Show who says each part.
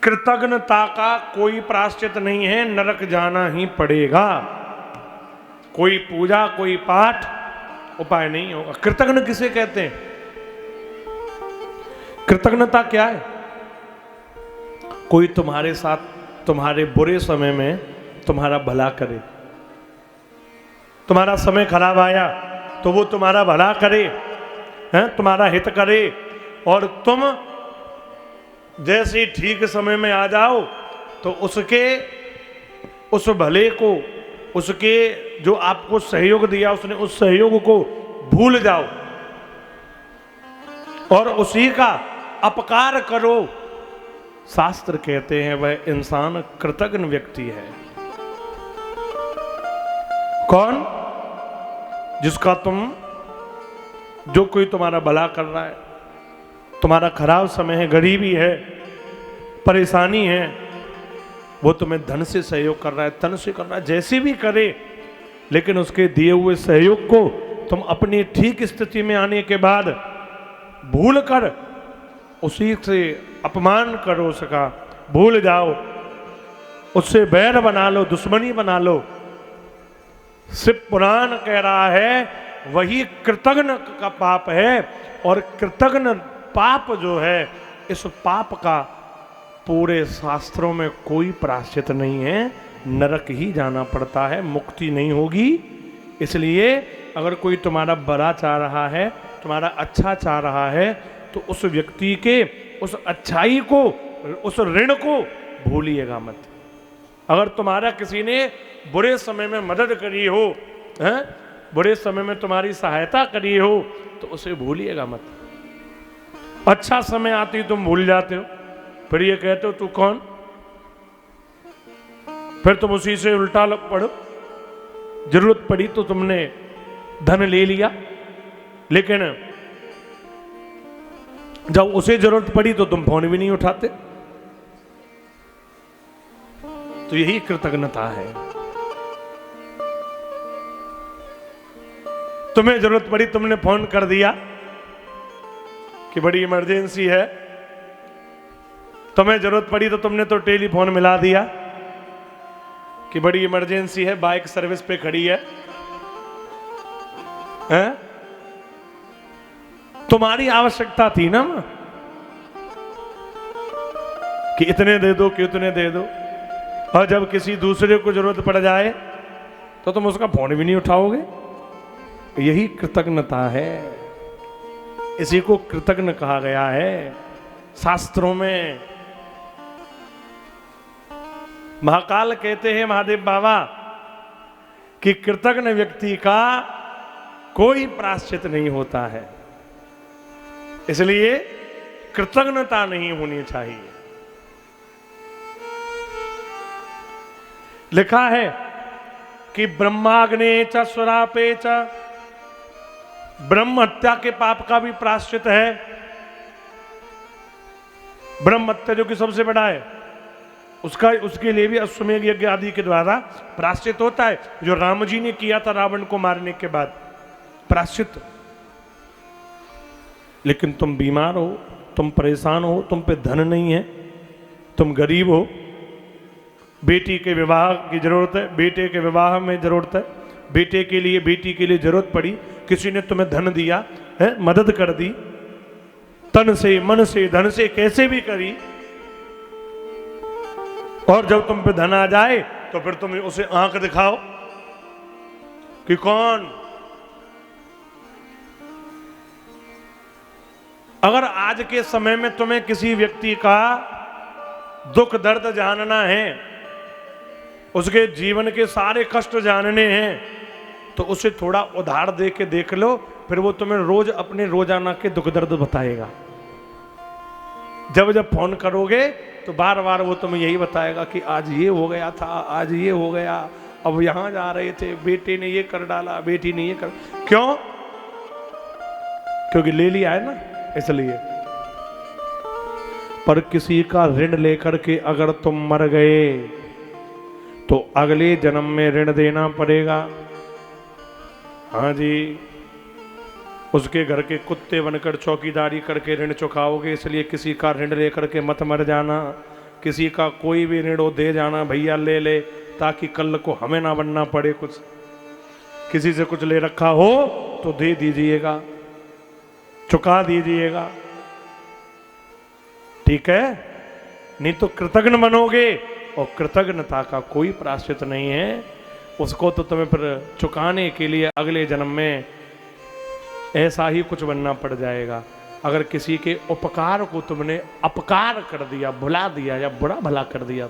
Speaker 1: कृतज्ञता का कोई प्रायश्चित नहीं है, नरक जाना ही पड़ेगा। कोई पूजा कोई पाठ उपाय नहीं होगा। कृतज्ञ किसे कहते हैं? कृतज्ञता क्या है? कोई तुम्हारे साथ तुम्हारे बुरे समय में तुम्हारा भला करे, तुम्हारा समय खराब आया तो वो तुम्हारा भला करे, हैं, तुम्हारा हित करे, और तुम जैसे ठीक समय में आ जाओ तो उसके उस भले को, उसके जो आपको सहयोग दिया उसने, उस सहयोग को भूल जाओ और उसी का अपकार करो। शास्त्र कहते हैं वह इंसान कृतज्ञ व्यक्ति है। कौन? जिसका जो कोई तुम्हारा भला कर रहा है, तुम्हारा खराब समय है, गरीबी है, परेशानी है, वो तुम्हें धन से सहयोग कर रहा है, तन से कर रहा है, जैसे भी करे, लेकिन उसके दिए हुए सहयोग को तुम अपनी ठीक स्थिति में आने के बाद भूल कर उसी से अपमान करो, उसका भूल जाओ, उससे बैर बना लो, दुश्मनी बना लो। शिव पुराण कह रहा है वही कृतज्ञ का पाप है, और कृतज्ञ पाप जो है, इस पाप का पूरे शास्त्रों में कोई प्रायश्चित नहीं है, नरक ही जाना पड़ता है, मुक्ति नहीं होगी। इसलिए अगर कोई तुम्हारा भला चाह रहा है, तुम्हारा अच्छा चाह रहा है, तो उस व्यक्ति के उस अच्छाई को, उस ऋण को भूलिएगा मत। अगर तुम्हारा किसी ने बुरे समय में मदद करी हो, हैं, बुरे समय में तुम्हारी सहायता करी हो, तो उसे भूलिएगा मत। अच्छा समय आती तुम भूल जाते हो, फिर ये कहते हो तू कौन, फिर तुम उसी से उल्टा पढ़ो। जरूरत पड़ी तो तुमने धन ले लिया, लेकिन जब उसे जरूरत पड़ी तो तुम फोन भी नहीं उठाते। तो यही कृतज्ञता है। तुम्हें जरूरत पड़ी, तुमने फोन कर दिया कि बड़ी इमरजेंसी है, तुम्हें जरूरत पड़ी तो तुमने तो टेलीफोन मिला दिया कि बड़ी इमरजेंसी है, बाइक सर्विस पे खड़ी है, हैं? तुम्हारी आवश्यकता थी ना कि इतने दे दो, कि उतने दे दो, और जब किसी दूसरे को जरूरत पड़ जाए तो तुम उसका फोन भी नहीं उठाओगे। यही कृतज्ञता है, इसी को कृतज्ञ कहा गया है शास्त्रों में। महाकाल कहते हैं महादेव बाबा कि कृतज्ञ व्यक्ति का कोई प्रायश्चित नहीं होता है, इसलिए कृतज्ञता नहीं होनी चाहिए। लिखा है कि ब्रह्माग्ने च स्वरापे च, ब्रह्म हत्या के पाप का भी प्रायश्चित है। ब्रह्म हत्या जो कि सबसे बड़ा है, उसके लिए भी अश्वमेध यज्ञ आदि के द्वारा प्रायश्चित होता है, जो राम जी ने किया था रावण को मारने के बाद, प्रायश्चित। लेकिन तुम बीमार हो, तुम परेशान हो, तुम पे धन नहीं है, तुम गरीब हो, बेटी के विवाह की जरूरत है, बेटे के विवाह में जरूरत है, बेटे के लिए बेटी के लिए जरूरत पड़ी, किसी ने तुम्हें धन दिया है, मदद कर दी, तन से मन से धन से कैसे भी करी, और जब तुम पे धन आ जाए तो फिर तुम उसे आंख दिखाओ कि कौन। अगर आज के समय में तुम्हें किसी व्यक्ति का दुख दर्द जानना है, उसके जीवन के सारे कष्ट जानने हैं, तो उसे थोड़ा उधार दे के देख लो, फिर वो तुम्हें रोज अपने रोजाना के दुख दर्द बताएगा। जब जब फोन करोगे तो बार बार वो तुम्हें यही बताएगा कि आज ये हो गया था, आज ये हो गया, अब यहां जा रहे थे, बेटे ने ये कर डाला, बेटी ने ये कर। क्यों? क्योंकि ले लिया है ना, इसलिए। पर किसी का ऋण लेकर के अगर तुम मर गए तो अगले जन्म में ऋण देना पड़ेगा। हाँ जी, उसके घर के कुत्ते बनकर चौकीदारी करके ऋण चुकाओगे, इसलिए किसी का ऋण लेकर के मत मर जाना। किसी का कोई भी ऋण हो दे जाना, भैया ले ले, ताकि कल को हमें ना बनना पड़े कुछ। किसी से कुछ ले रखा हो तो दे दीजिएगा, चुका दीजिएगा, ठीक है। नहीं तो कृतज्ञ बनोगे और कृतज्ञता का कोई प्रायश्चित नहीं है। उसको तो तुम्हें फिर चुकाने के लिए अगले जन्म में ऐसा ही कुछ बनना पड़ जाएगा। अगर किसी के उपकार को तुमने अपकार कर दिया, भुला दिया या बुरा भला कर दिया